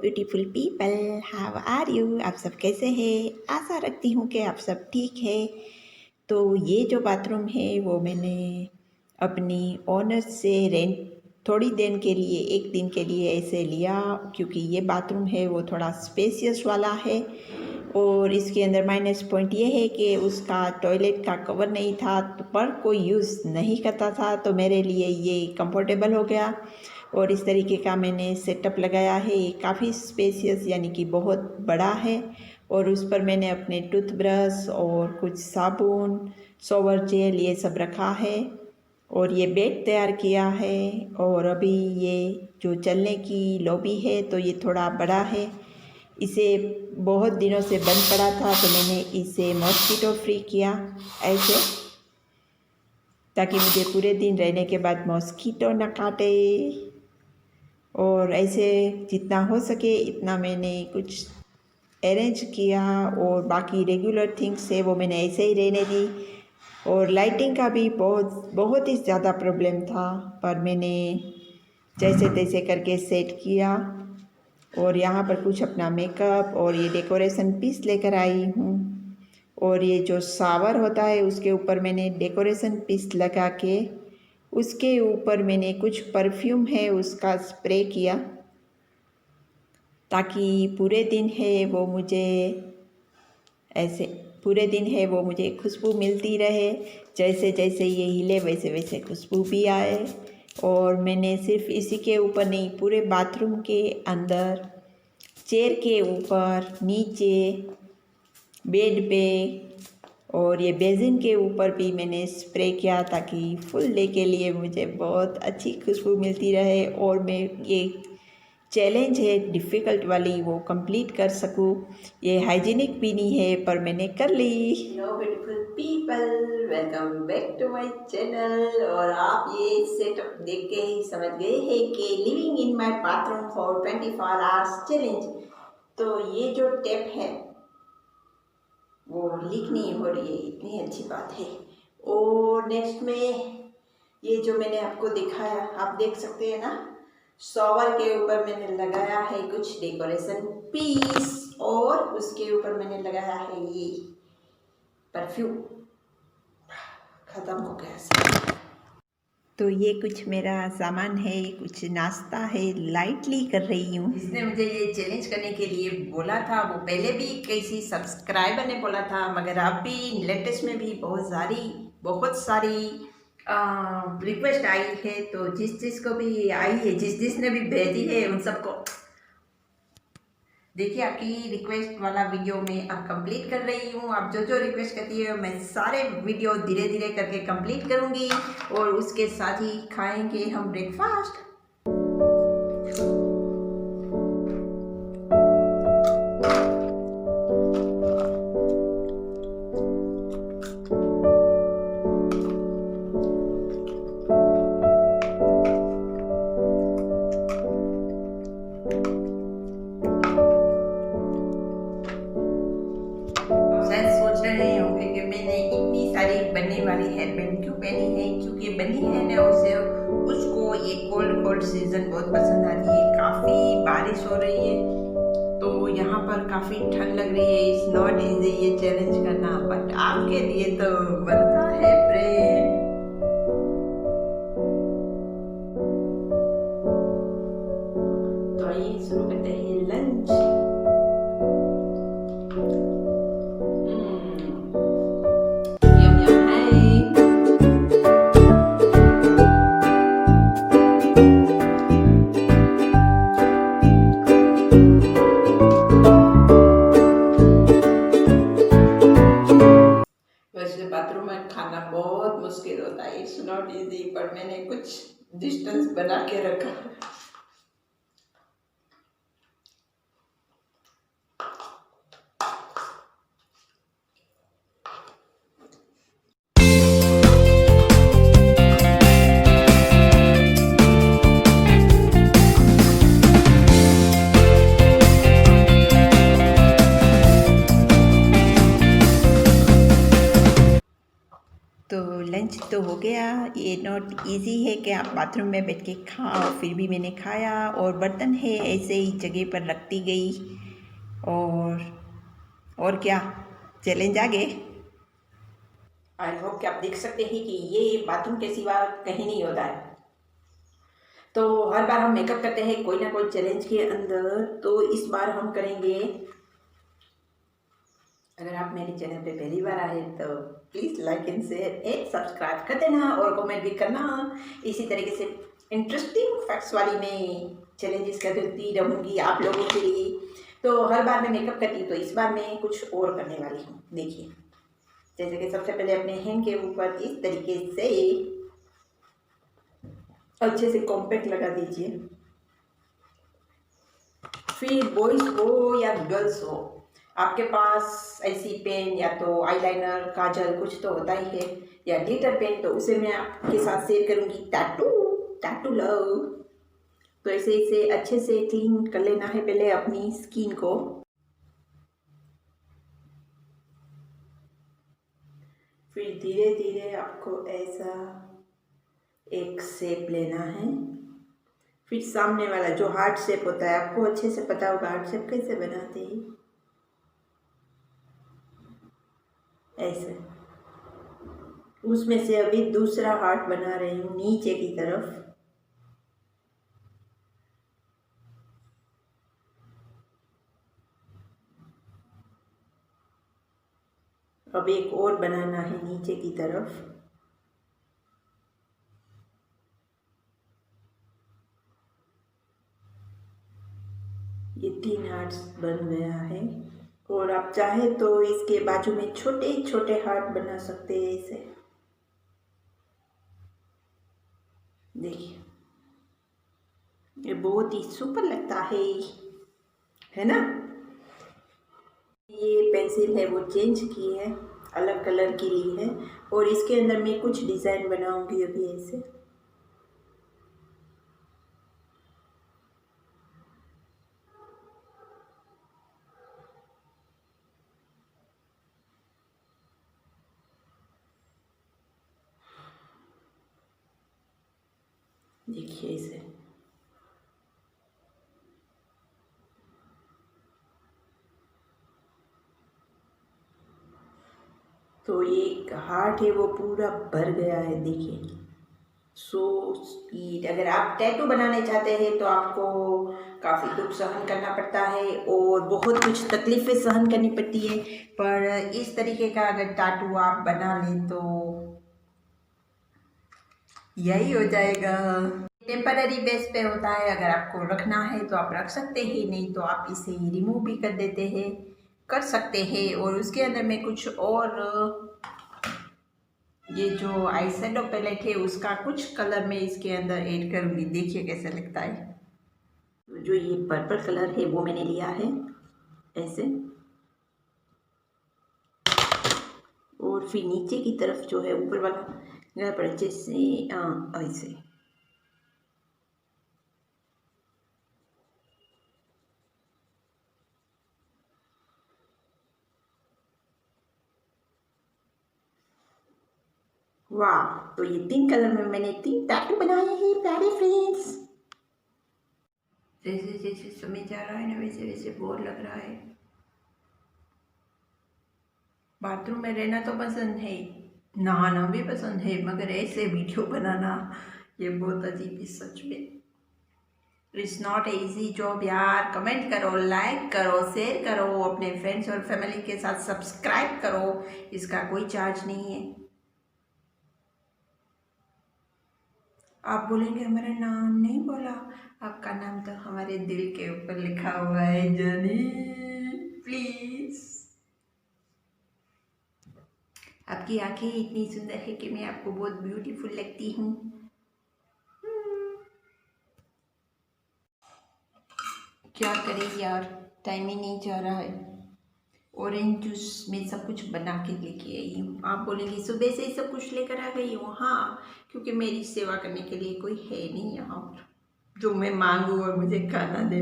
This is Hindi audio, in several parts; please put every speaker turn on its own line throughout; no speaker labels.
Beautiful people, how are you? आप सब कैसे हैं? आशा रखती हूँ कि आप सब ठीक है। तो ये जो बाथरूम है वो मैंने अपनी ओनर से रेंट थोड़ी दिन के लिए, एक दिन के लिए ऐसे लिया, क्योंकि ये बाथरूम है वो थोड़ा स्पेसियस वाला है। और इसके अंदर माइनस पॉइंट ये है कि उसका टॉयलेट का कवर नहीं था, पर कोई यूज़ नहीं करता था, तो मेरे लिए ये कंफर्टेबल हो गया। और इस तरीके का मैंने सेटअप लगाया है। ये काफ़ी स्पेसियस यानी कि बहुत बड़ा है। और उस पर मैंने अपने टूथब्रश और कुछ साबुन, शॉवर जेल ये सब रखा है। और ये बेड तैयार किया है। और अभी ये जो चलने की लॉबी है तो ये थोड़ा बड़ा है। इसे बहुत दिनों से बंद पड़ा था, तो मैंने इसे मॉस्किटो फ्री किया ऐसे, ताकि मुझे पूरे दिन रहने के बाद मॉस्किटो न काटे। और ऐसे जितना हो सके इतना मैंने कुछ अरेंज किया। और बाकी रेगुलर थिंग्स है वो मैंने ऐसे ही रहने दी। और लाइटिंग का भी बहुत ही ज़्यादा प्रॉब्लम था, पर मैंने जैसे तैसे करके सेट किया। और यहाँ पर कुछ अपना मेकअप और ये डेकोरेशन पीस लेकर आई हूँ। और ये जो शावर होता है उसके ऊपर मैंने डेकोरेशन पीस लगा के उसके ऊपर मैंने कुछ परफ्यूम है उसका स्प्रे किया, ताकि पूरे दिन है वो मुझे खुशबू मिलती रहे। जैसे जैसे ये हिले वैसे वैसे खुशबू भी आए। और मैंने सिर्फ इसी के ऊपर नहीं, पूरे बाथरूम के अंदर, चेयर के ऊपर, नीचे, बेड पे और ये बेसिन के ऊपर भी मैंने स्प्रे किया, ताकि फुल डे के लिए मुझे बहुत अच्छी खुशबू मिलती रहे और मैं ये चैलेंज है डिफ़िकल्ट वाली वो कंप्लीट कर सकूँ। ये हाइजीनिक भी नहीं है, पर मैंने कर ली। Hello beautiful people, welcome back to my channel. और आप ये सेटअप देख के ही समझ गए हैं कि living in my bathroom for 24 hours challenge. तो ये जो टेप है वो लीक नहीं हो रही है, इतनी अच्छी बात है। और नेक्स्ट में ये जो मैंने आपको दिखाया, आप देख सकते हैं ना, शॉवर के ऊपर मैंने लगाया है कुछ डेकोरेशन पीस और उसके ऊपर मैंने लगाया है ये परफ्यूम। ख़त्म हो गया सब। तो ये कुछ मेरा सामान है, कुछ नाश्ता है, लाइटली कर रही हूँ। जिसने मुझे ये चैलेंज करने के लिए बोला था वो पहले भी किसी सब्सक्राइबर ने बोला था, मगर अब भी लेटेस्ट में भी बहुत सारी रिक्वेस्ट आई है। तो जिसको भी आई है, जिसने भी भेजी है उन सबको देखिए, आपकी रिक्वेस्ट वाला वीडियो में अब कंप्लीट कर रही हूँ। आप जो रिक्वेस्ट करती है मैं सारे वीडियो धीरे धीरे करके कंप्लीट करूँगी। और उसके साथ ही खाएंगे हम ब्रेकफास्ट। बनने वाली हेयर बैंड क्यों पहनी है, क्योंकि बनी है ना उसको ये कोल्ड सीजन बहुत पसंद आती है। काफ़ी बारिश हो रही है तो यहाँ पर काफ़ी ठंड लग रही है। इट्स नॉट इजी ये चैलेंज करना, बट आपके लिए तो बनता है फ्रेंड। तो आइए शुरू करते हैं लंच। बाथरूम में खाना बहुत मुश्किल होता है, इट्स नॉट इजी, पर मैंने कुछ डिस्टेंस बना के रखा। तो लंच तो तो हो गया। ये नॉट इजी है कि आप बाथरूम में बैठ के खाओ, फिर भी मैंने खाया और बर्तन है ऐसे ही जगह पर रखती गई। और क्या, चैलेंज आगे। आई होप कि आप देख सकते हैं कि ये बाथरूम के सिवा कहीं नहीं होता है। तो हर बार हम मेकअप करते हैं कोई ना कोई चैलेंज के अंदर, तो इस बार हम करेंगे। अगर आप मेरे चैनल पे पहली बार आए तो please like and share and subscribe कर देना और कमेंट भी करना। इसी तरीके से इंटरेस्टिंग फैक्ट्स वाली मैं चैलेंजेस करती रहूँगी आप लोगों के लिए। तो हर बार मैं मेकअप करती हूँ, तो इस बार मैं कुछ और करने वाली हूँ। देखिए, जैसे कि सबसे पहले अपने हैंड के ऊपर इस तरीके से अच्छे से कॉम्पैक्ट लगा दीजिए। फिर बॉयज़ हो या गर्ल्स हो, आपके पास ऐसी पेन या तो आईलाइनर, काजल कुछ तो होता ही है, या ग्लिटर पेन, तो उसे मैं आपके साथ शेयर करूँगी। Tattoo love. तो ऐसे इसे अच्छे से क्लीन कर लेना है पहले अपनी स्किन को। फिर धीरे धीरे आपको ऐसा एक शेप लेना है। फिर सामने वाला जो हार्ट शेप होता है, आपको अच्छे से पता होगा हार्ट शेप कैसे बनाते हैं। ऐसे उसमें से अभी दूसरा हार्ट बना रही हूँ नीचे की तरफ। अब एक और बनाना है नीचे की तरफ। ये 3 हार्ट्स बन गया है। और आप चाहे तो इसके बाजू में छोटे छोटे हार्ट बना सकते हैं इसे। देखिए, ये बहुत ही सुपर लगता है ना। ये पेंसिल है वो चेंज की है, अलग कलर की ली है, और इसके अंदर मैं कुछ डिज़ाइन बनाऊंगी अभी ऐसे। देखिए इसे। तो ये हार्ट है वो पूरा भर गया है, देखिए। So sweet. अगर आप टैटू बनाने चाहते हैं तो आपको काफ़ी दुख सहन करना पड़ता है और बहुत कुछ तकलीफ़ें सहन करनी पड़ती है, पर इस तरीके का अगर टैटू आप बना लें तो यही हो जाएगा। टेम्पररी बेस पे होता है, अगर आपको रखना है तो आप रख सकते हैं, नहीं तो आप इसे रिमूव भी कर देते हैं, कर सकते हैं। और उसके अंदर मैं कुछ और, ये जो आई शेडो पैलेट है उसका कुछ कलर मैं इसके अंदर ऐड करूँगी। देखिए कैसा लगता है। तो जो ये पर्पल कलर है वो मैंने लिया है ऐसे, और फिर नीचे की तरफ जो है ऊपर वाला घर पर अच्छे से ऐसे। वाह, तो ये 3 कलर में मैंने 3 टैटू बनाए हैं प्यारे फ्रेंड्स। जैसे जैसे समय जा रहा है ना, वैसे वैसे बोर लग रहा है। बाथरूम में रहना तो पसंद है, नहाना भी पसंद है, मगर ऐसे वीडियो बनाना ये बहुत अजीब है सच में। इट्स नॉट इजी जॉब यार। कमेंट करो, लाइक करो, शेयर करो, अपने फ्रेंड्स और फैमिली के साथ सब्सक्राइब करो, इसका कोई चार्ज नहीं है। आप बोलेंगे हमारा नाम नहीं बोला, आपका नाम तो हमारे दिल के ऊपर लिखा हुआ है जनी, प्लीज। आपकी आंखें इतनी सुंदर है कि मैं आपको बहुत ब्यूटीफुल लगती हूँ। क्या करें यार, टाइम ही नहीं जा रहा है। ऑरेंज जूस में सब कुछ बना के लेके आई हूँ। आप बोलेंगे सुबह से ही सब कुछ लेकर आ गई हूँ। हाँ, क्योंकि मेरी सेवा करने के लिए कोई है नहीं यहाँ पर जो मैं मांगू और मुझे खाना दे।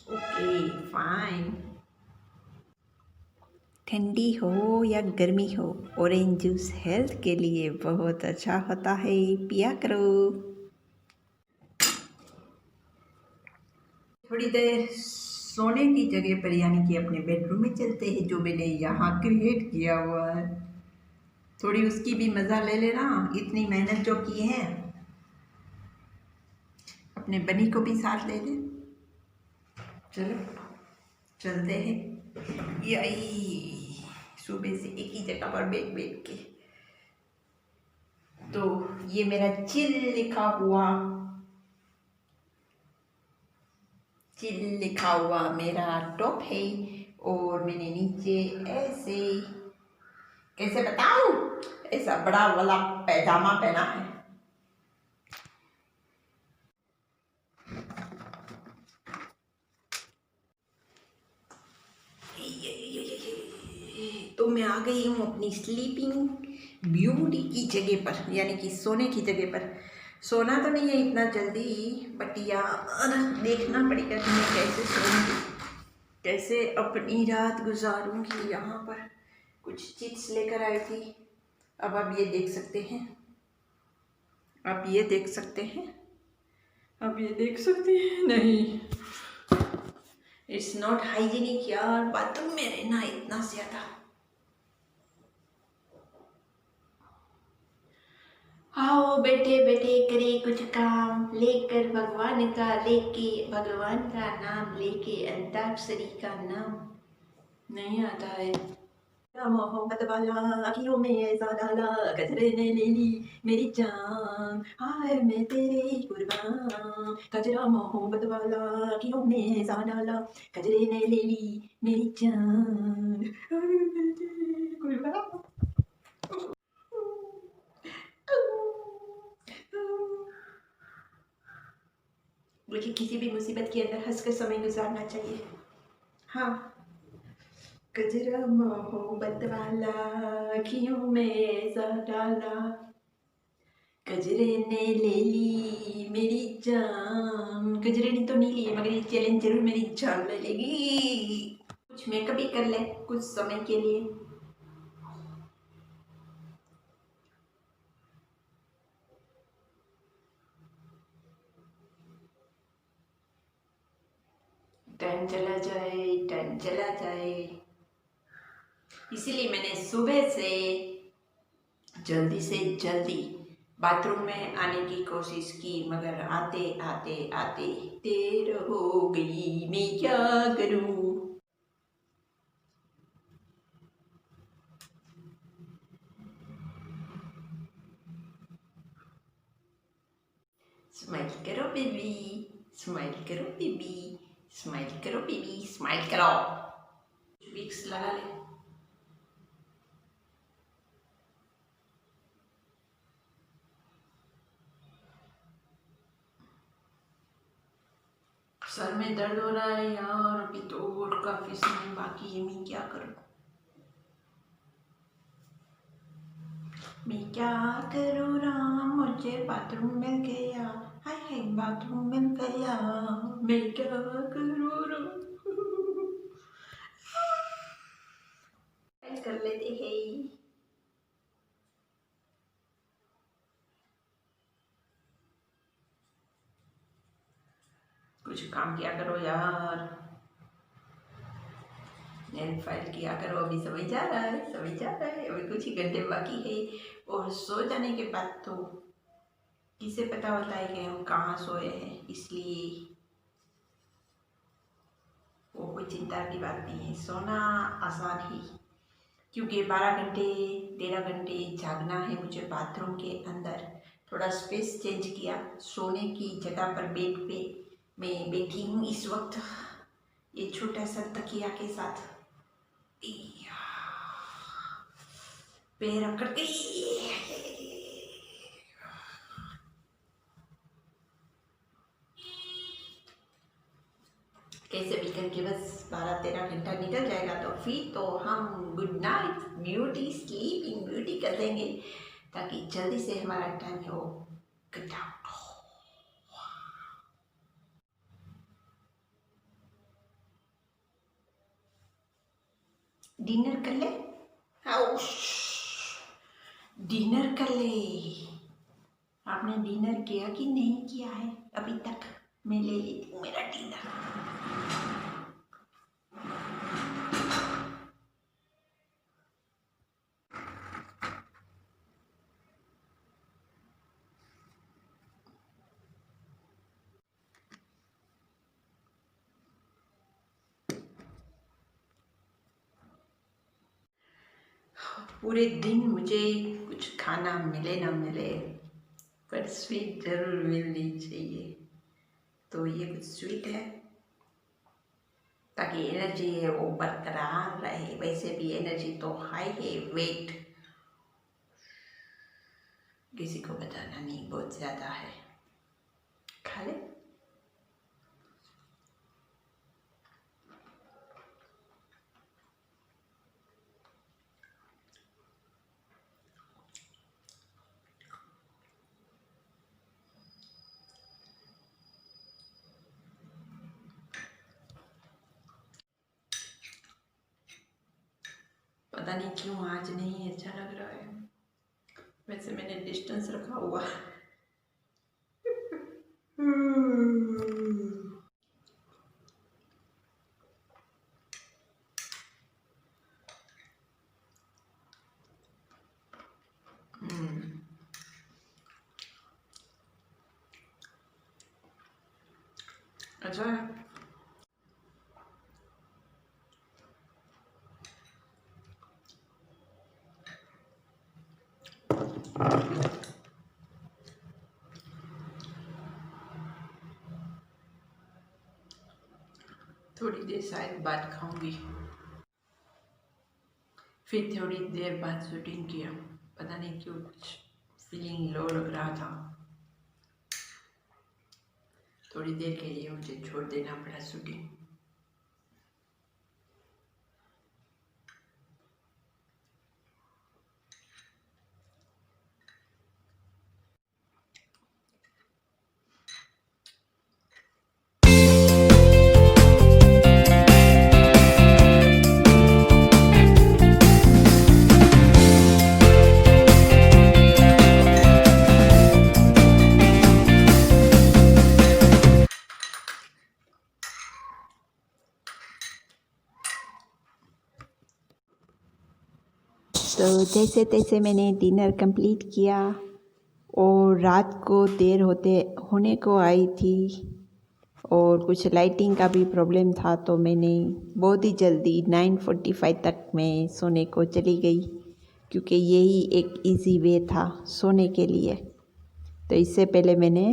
Okay fine. ठंडी हो या गर्मी हो, ऑरेंज जूस हेल्थ के लिए बहुत अच्छा होता है, पिया करो। थोड़ी देर सोने की जगह पर यानी कि अपने बेडरूम में चलते हैं, जो मैंने यहाँ क्रिएट किया हुआ है। थोड़ी उसकी भी मज़ा ले लेना, इतनी मेहनत जो की है। अपने बनी को भी साथ ले ले। चलो चलते हैं। यही सुबह से एक ही जगह पर बैठ बैठ के। तो ये मेरा चिल लिखा हुआ मेरा टॉप है, और मैंने नीचे ऐसे, कैसे बताऊं, ऐसा बड़ा वाला पैजामा पहना है। तो मैं आ गई हूँ अपनी स्लीपिंग ब्यूटी की जगह पर, यानी कि सोने की जगह पर। सोना तो नहीं है इतना जल्दी, बट यार देखना पड़ेगा कि मैं कैसे सोऊंगी, कैसे अपनी रात गुजारूंगी। यहाँ पर कुछ चिट्स लेकर आई थी, अब आप ये देख सकते हैं, आप ये देख सकते हैं, आप ये देख सकते हैं। नहीं, इट्स नॉट हाइजीनिक यार, बाथरूम में रहना इतना ज़्यादा। आओ बैठे बैठे करे कुछ काम, लेकर भगवान का, लेके भगवान का नाम, लेके अंताक्षरी का नाम नहीं आता है। मोहब्बत वाला अखियों में ऐसा डाला, गजरे ने ले ली मेरी जान, हाय मैं तेरे कुर्बान। गजरा मोहब्बत वाला अखियों में ऐसा डाला, गजरे ने ले ली मेरी जान, हाय मैं तेरे कुर्बान। मुझे किसी भी मुसीबत के अंदर हंसकर समय गुजारना चाहिए। हाँ, गजरा मोहब्बत वाला अखियों में ऐसा डाला, गजरे ने ले ली मेरी जान। गजरे ने तो नहीं ली, मगर ये चैलेंज जरूर मेरी जान ले लेगी। कुछ मेकअप ही कर ले कुछ समय के लिए। टाइम चला जाए, टाइम चला जाए, इसीलिए मैंने सुबह से जल्दी बाथरूम में आने की कोशिश की, मगर आते आते आते देर हो गई, मैं क्या करूं। स्माइल करो बेबी, स्माइल करो बेबी, स्माइल करो बेबी, स्माइल करो। विक्स लगा ले। सर में दर्द हो रहा है यार, अभी तो और काफी समय बाकी है, मैं क्या करूं। मैं क्या करूं राम, मुझे बाथरूम मिल गया, हाय हाय बाथरूम मिल गया, मैं क्या करूं राम। कर लेते हैं। कुछ काम किया करो यार, नेल फाइल किया करो। अभी समय जा रहा है, समय जा रहा है, अभी कुछ ही घंटे बाकी है। और सो जाने के बाद तो किसे पता होता है कि हम कहाँ सोए हैं, इसलिए वो कोई चिंता की बात नहीं है। सोना आसान ही, क्योंकि 12 घंटे 13 घंटे जागना है मुझे बाथरूम के अंदर। थोड़ा स्पेस चेंज किया, सोने की जगह पर बेड पे मैं बैठी हूँ इस वक्त, ये छोटा सा तकिया के साथ। पैर अकड़ गई। कैसे भी करके बस 12-13 घंटा निकल जाएगा, तो फिर तो हम good night beauty, sleeping beauty कर देंगे, ताकि जल्दी से हमारा टाइम हो गेट आउट। डिनर कर ले। आओ, डिनर कर ले। आपने डिनर किया कि नहीं किया है अभी तक? मैं ले लेती हूँ मेरा डिनर। पूरे दिन मुझे कुछ खाना मिले ना मिले, पर स्वीट जरूर मिलनी चाहिए। तो ये कुछ स्वीट है ताकि एनर्जी है वो बरकरार रहे। वैसे भी एनर्जी तो हाई है, वेट किसी को बताना नहीं, बहुत ज़्यादा है। खा ले। पता नहीं क्यों आज नहीं अच्छा लग रहा है। वैसे मैंने डिस्टेंस रखा हुआ। अच्छा है। थोड़ी देर शायद बाद खाऊंगी, फिर थोड़ी देर बाद शूटिंग किया। पता नहीं क्यों कुछ फीलिंग लो लग रहा था। थोड़ी देर के लिए मुझे छोड़ देना पड़ा शूटिंग। तो जैसे तैसे मैंने डिनर कंप्लीट किया और रात को देर होने को आई थी और कुछ लाइटिंग का भी प्रॉब्लम था, तो मैंने बहुत ही जल्दी 9:45 तक मैं सोने को चली गई, क्योंकि यही एक इजी वे था सोने के लिए। तो इससे पहले मैंने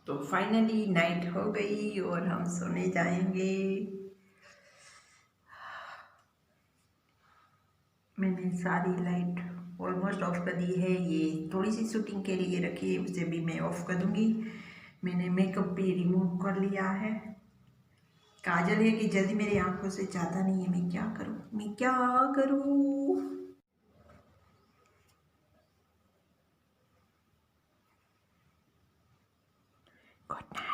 तो फाइनली नाइट हो गई और हम सोने जाएंगे। मैंने सारी लाइट ऑलमोस्ट ऑफ कर दी है। ये थोड़ी सी शूटिंग के लिए रखी है, उसे भी मैं ऑफ कर दूंगी। मैंने मेकअप भी रिमूव कर लिया है। काजल है कि जल्दी मेरी आंखों से जाता नहीं है। मैं क्या करूं, मैं क्या करूं। Good night.